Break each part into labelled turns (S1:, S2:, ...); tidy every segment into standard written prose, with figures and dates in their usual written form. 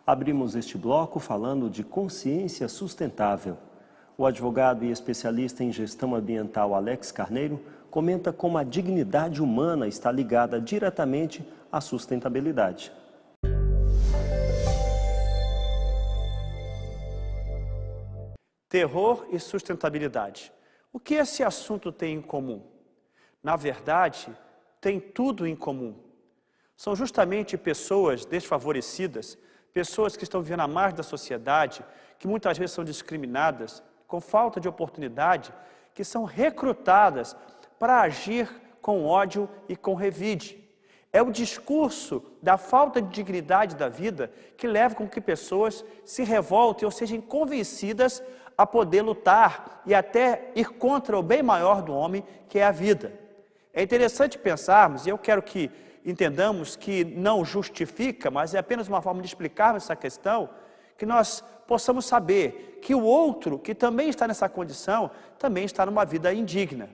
S1: Abrimos este bloco falando de consciência sustentável. O advogado e especialista em gestão ambiental Alex Carneiro comenta como a dignidade humana está ligada diretamente à sustentabilidade.
S2: Terror e sustentabilidade. O que esse assunto tem em comum? Na verdade, tem tudo em comum. São justamente pessoas desfavorecidas, pessoas que estão vivendo à margem da sociedade, que muitas vezes são discriminadas, com falta de oportunidade, que são recrutadas para agir com ódio e com revide. É o discurso da falta de dignidade da vida que leva com que pessoas se revoltem ou sejam convencidas a poder lutar e até ir contra o bem maior do homem, que é a vida. É interessante pensarmos, e eu quero que entendamos que não justifica, mas é apenas uma forma de explicarmos essa questão, que nós possamos saber que o outro, que também está nessa condição, também está numa vida indigna.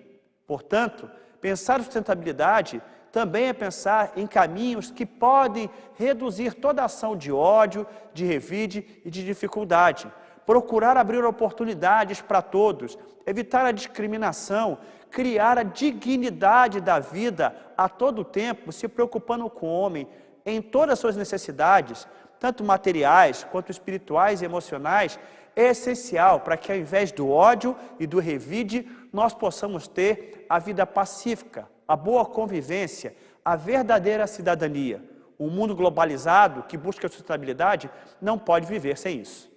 S2: Portanto, pensar em sustentabilidade também é pensar em caminhos que podem reduzir toda ação de ódio, de revide e de dificuldade. Procurar abrir oportunidades para todos, evitar a discriminação, criar a dignidade da vida a todo tempo, se preocupando com o homem em todas as suas necessidades, tanto materiais quanto espirituais e emocionais, é essencial para que ao invés do ódio e do revide, nós possamos ter a vida pacífica, a boa convivência, a verdadeira cidadania. Um mundo globalizado que busca a sustentabilidade não pode viver sem isso.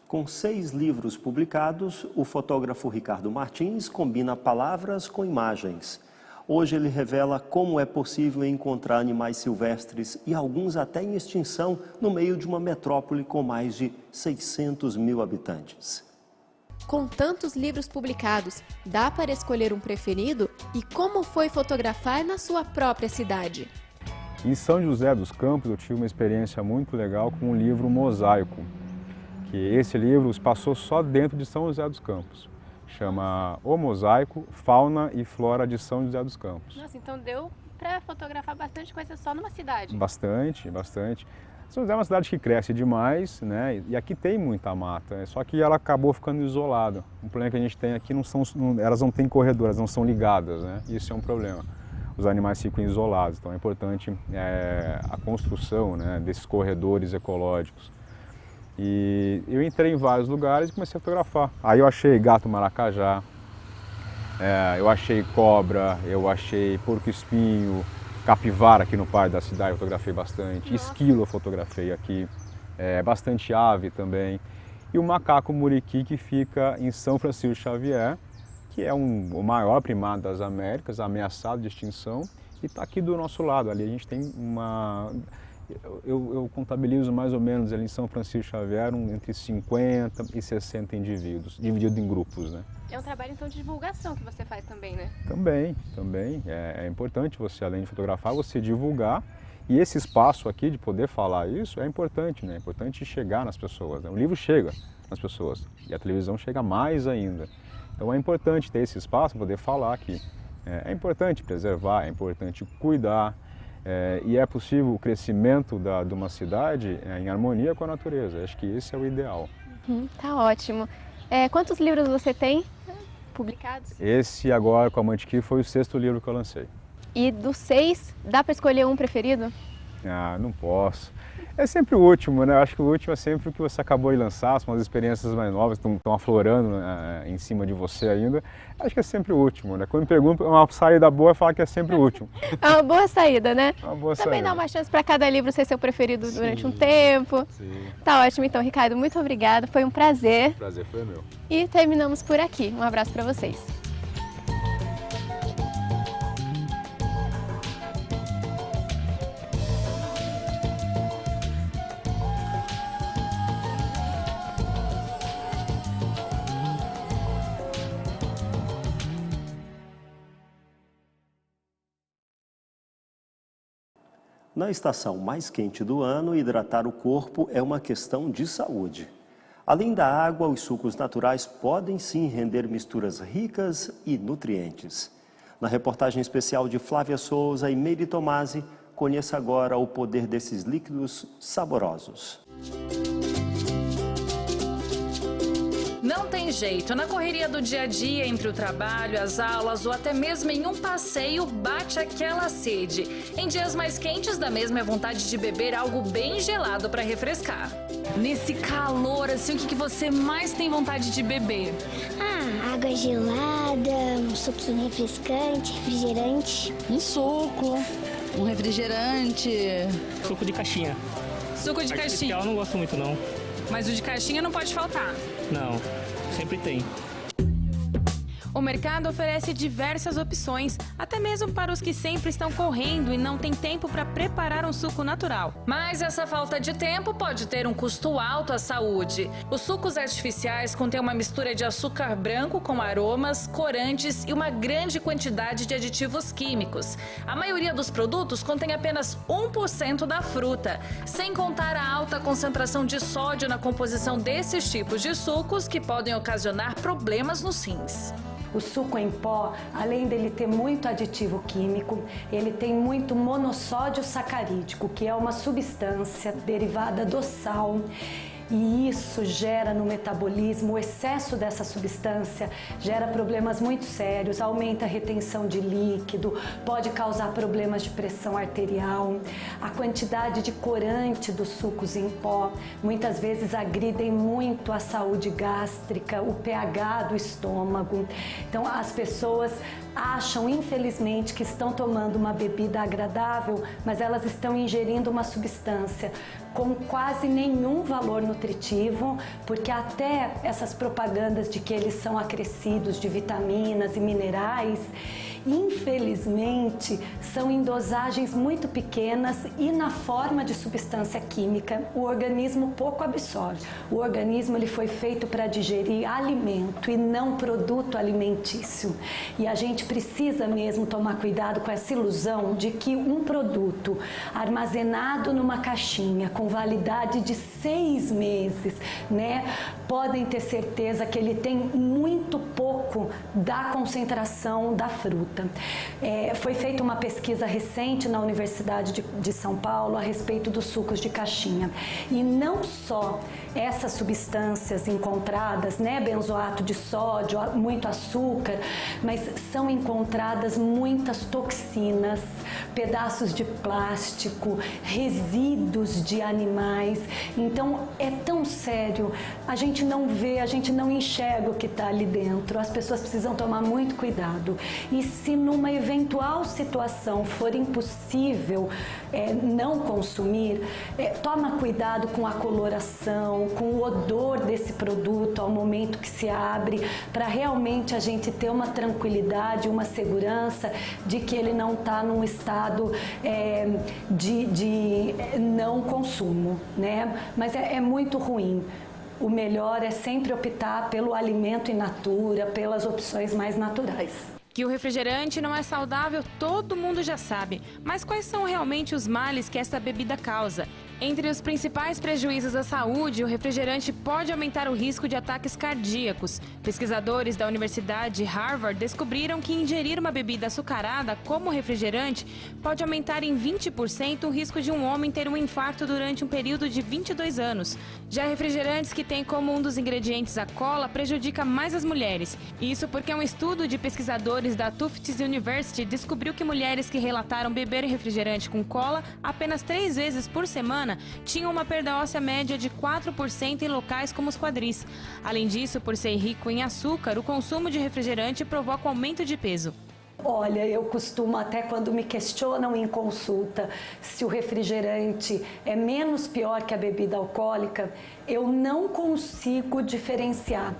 S1: Com 6 livros publicados, o fotógrafo Ricardo Martins combina palavras com imagens. Hoje ele revela como é possível encontrar animais silvestres e alguns até em extinção no meio de uma metrópole com mais de 600 mil habitantes.
S3: Com tantos livros publicados, dá para escolher um preferido? E como foi fotografar na sua própria cidade?
S4: Em São José dos Campos eu tive uma experiência muito legal com o livro Mosaico, que esse livro se passou só dentro de São José dos Campos. Chama O Mosaico, Fauna e Flora de São José dos Campos.
S5: Nossa, então deu para fotografar bastante coisa só numa cidade?
S4: Bastante, bastante. São José é uma cidade que cresce demais, né? E aqui tem muita mata, só que ela acabou ficando isolada. O problema que a gente tem aqui, elas não têm corredor, elas não são ligadas, né? Isso é um problema. Os animais ficam isolados, então é importante a construção, né, desses corredores ecológicos. E eu entrei em vários lugares e comecei a fotografar. Aí eu achei gato maracajá, eu achei cobra, eu achei porco-espinho, capivara aqui no parque da cidade, eu fotografei bastante. Nossa. Esquilo eu fotografei aqui, bastante ave também. E o macaco muriqui que fica em São Francisco Xavier, que é o maior primata das Américas, ameaçado de extinção, e está aqui do nosso lado. Ali a gente tem uma... Eu contabilizo mais ou menos ali em São Francisco Xavier entre 50 e 60 indivíduos, dividido em grupos, né?
S5: É um trabalho então de divulgação que você faz também, né?
S4: Também. É importante você, além de fotografar, você divulgar. E esse espaço aqui de poder falar isso é importante, né? É importante chegar nas pessoas, né? O livro chega nas pessoas e a televisão chega mais ainda. Então é importante ter esse espaço para poder falar aqui. É importante preservar, é importante cuidar. E é possível o crescimento de uma cidade em harmonia com a natureza. Acho que esse é o ideal.
S5: Tá ótimo. Quantos livros você tem publicados?
S4: Esse agora, com a Mantiqui, foi o 6º livro que eu lancei.
S5: E dos 6, dá para escolher um preferido?
S4: Ah, não posso. É sempre o último, né? Eu acho que o último é sempre o que você acabou de lançar, são as experiências mais novas, estão aflorando em cima de você ainda. Acho que é sempre o último, né? Quando me perguntam, uma saída boa é falar que é sempre o último.
S5: É uma boa saída, né?
S4: Uma boa
S5: Também
S4: saída.
S5: dá uma chance para cada livro ser seu preferido durante um tempo.
S4: Sim.
S5: Tá ótimo, então, Ricardo. Muito obrigada. Foi um prazer.
S4: O prazer foi meu.
S5: E terminamos por aqui. Um abraço para vocês.
S1: Na estação mais quente do ano, hidratar o corpo é uma questão de saúde. Além da água, os sucos naturais podem sim render misturas ricas e nutrientes. Na reportagem especial de Flávia Souza e Meire Tomasi, Conheça agora o poder desses líquidos saborosos.
S6: Não tem jeito, na correria do dia a dia, entre o trabalho, as aulas ou até mesmo em um passeio, bate aquela sede. Em dias mais quentes, dá mesmo a vontade de beber algo bem gelado para refrescar. Nesse calor, assim, o que você mais tem vontade de beber?
S7: Água gelada, um suquinho refrescante, refrigerante.
S8: Um suco, um refrigerante.
S9: Suco de caixinha.
S6: Suco de caixinha?
S9: Artificial eu não gosto muito, não.
S6: Mas o de caixinha não pode faltar.
S9: Não, sempre tem.
S10: O mercado oferece diversas opções, até mesmo para os que sempre estão correndo e não têm tempo para preparar um suco natural.
S6: Mas essa falta de tempo pode ter um custo alto à saúde. Os sucos artificiais contêm uma mistura de açúcar branco com aromas, corantes e uma grande quantidade de aditivos químicos. A maioria dos produtos contém apenas 1% da fruta, sem contar a alta concentração de sódio na composição desses tipos de sucos que podem ocasionar problemas nos rins.
S11: O suco em pó, além dele ter muito aditivo químico, ele tem muito monossódio sacarídico, que é uma substância derivada do sal. E isso gera no metabolismo, o excesso dessa substância gera problemas muito sérios, aumenta a retenção de líquido, pode causar problemas de pressão arterial. A quantidade de corante dos sucos em pó muitas vezes agridem muito a saúde gástrica, o pH do estômago. Então as pessoas acham, infelizmente, que estão tomando uma bebida agradável, mas elas estão ingerindo uma substância com quase nenhum valor nutritivo, porque até essas propagandas de que eles são acrescidos de vitaminas e minerais, infelizmente, são em dosagens muito pequenas e na forma de substância química. O organismo pouco absorve. O organismo ele foi feito para digerir alimento e não produto alimentício. E a gente precisa mesmo tomar cuidado com essa ilusão de que um produto armazenado numa caixinha com validade de 6 meses, né, podem ter certeza que ele tem muito pouco da concentração da fruta. Foi feita uma pesquisa recente na Universidade de São Paulo a respeito dos sucos de caixinha. E não só essas substâncias encontradas, né, benzoato de sódio, muito açúcar, mas são encontradas muitas toxinas, pedaços de plástico, resíduos de animais. Então é tão sério, a gente não vê, a gente não enxerga o que está ali dentro. As pessoas precisam tomar muito cuidado. E se numa eventual situação for impossível não consumir, toma cuidado com a coloração, com o odor desse produto ao momento que se abre, para realmente a gente ter uma tranquilidade, uma segurança de que ele não está num estado de não consumo, né? Mas é muito ruim. O melhor é sempre optar pelo alimento in natura, pelas opções mais naturais.
S10: Que o refrigerante não é saudável, todo mundo já sabe. Mas quais são realmente os males que essa bebida causa? Entre os principais prejuízos à saúde, o refrigerante pode aumentar o risco de ataques cardíacos. Pesquisadores da Universidade de Harvard descobriram que ingerir uma bebida açucarada, como refrigerante, pode aumentar em 20% o risco de um homem ter um infarto durante um período de 22 anos. Já refrigerantes que têm como um dos ingredientes a cola prejudica mais as mulheres. Isso porque um estudo de pesquisadores da Tufts University descobriu que mulheres que relataram beber refrigerante com cola apenas 3 vezes por semana tinham uma perda óssea média de 4% em locais como os quadris. Além disso, por ser rico em açúcar, o consumo de refrigerante provoca aumento de peso.
S11: Olha, eu costumo, até quando me questionam em consulta se o refrigerante é menos pior que a bebida alcoólica, eu não consigo diferenciar.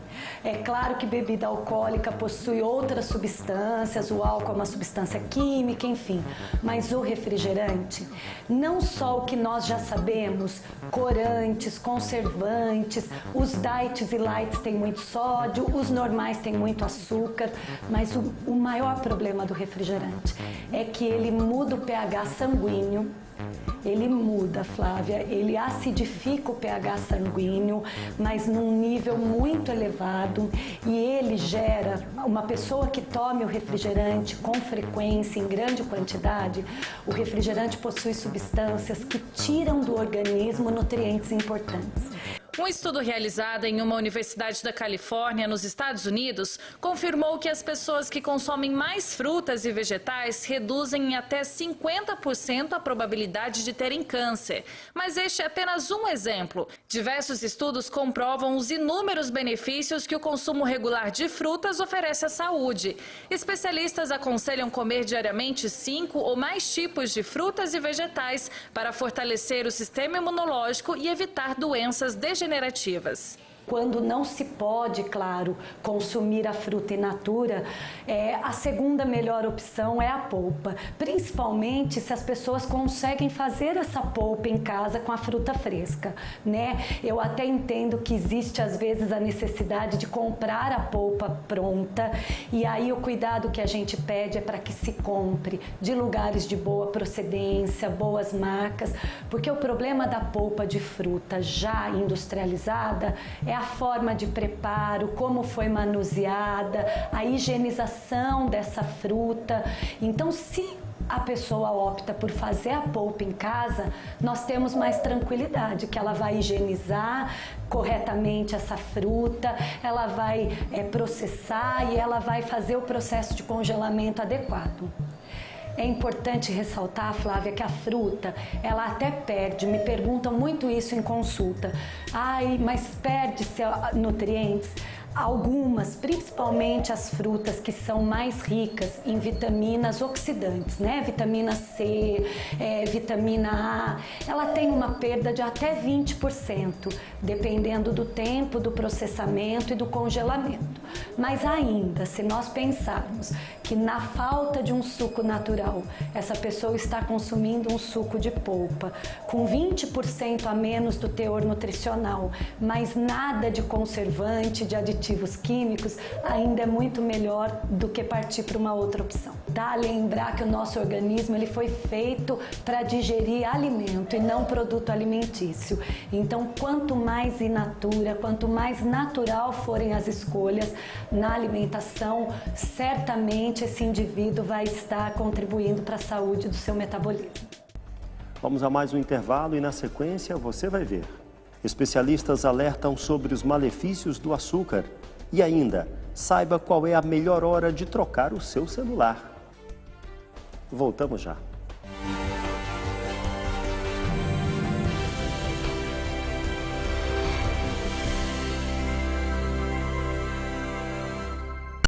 S11: É claro que bebida alcoólica possui outras substâncias, o álcool é uma substância química, enfim. Mas o refrigerante, não só o que nós já sabemos, corantes, conservantes, os diets e lights têm muito sódio, os normais têm muito açúcar, mas o maior problema problema do refrigerante? É que ele muda o pH sanguíneo. Ele muda, Flávia, ele acidifica o pH sanguíneo, mas num nível muito elevado, e ele gera, uma pessoa que tome o refrigerante com frequência, em grande quantidade, o refrigerante possui substâncias que tiram do organismo nutrientes importantes.
S6: Um estudo realizado em uma universidade da Califórnia, nos Estados Unidos, confirmou que as pessoas que consomem mais frutas e vegetais reduzem em até 50% a probabilidade de terem câncer. Mas este é apenas um exemplo. Diversos estudos comprovam os inúmeros benefícios que o consumo regular de frutas oferece à saúde. Especialistas aconselham comer diariamente 5 ou mais tipos de frutas e vegetais para fortalecer o sistema imunológico e evitar doenças degenerativas.
S11: Quando não se pode, claro, consumir a fruta in natura, a segunda melhor opção é a polpa, principalmente se as pessoas conseguem fazer essa polpa em casa com a fruta fresca, né? Eu até entendo que existe às vezes a necessidade de comprar a polpa pronta, e aí o cuidado que a gente pede é para que se compre de lugares de boa procedência, boas marcas, porque o problema da polpa de fruta já industrializada é a forma de preparo, como foi manuseada, a higienização dessa fruta. Então, se a pessoa opta por fazer a polpa em casa, nós temos mais tranquilidade, que ela vai higienizar corretamente essa fruta, ela vai processar e ela vai fazer o processo de congelamento adequado. É importante ressaltar, Flávia, que a fruta, ela até perde, me perguntam muito isso em consulta. Ai, mas perde-se nutrientes? Algumas, principalmente as frutas que são mais ricas em vitaminas oxidantes, né? Vitamina C, vitamina A, ela tem uma perda de até 20%, dependendo do tempo, do processamento e do congelamento. Mas ainda, se nós pensarmos que na falta de um suco natural, essa pessoa está consumindo um suco de polpa, com 20% a menos do teor nutricional, mas nada de conservante, de aditivos químicos, ainda é muito melhor do que partir para uma outra opção. Tá? Lembrar que o nosso organismo ele foi feito para digerir alimento e não produto alimentício. Então, quanto mais in natura, quanto mais natural forem as escolhas na alimentação, certamente esse indivíduo vai estar contribuindo para a saúde do seu metabolismo.
S1: Vamos a mais um intervalo e na sequência você vai ver. Especialistas alertam sobre os malefícios do açúcar. E ainda, saiba qual é a melhor hora de trocar o seu celular. Voltamos já.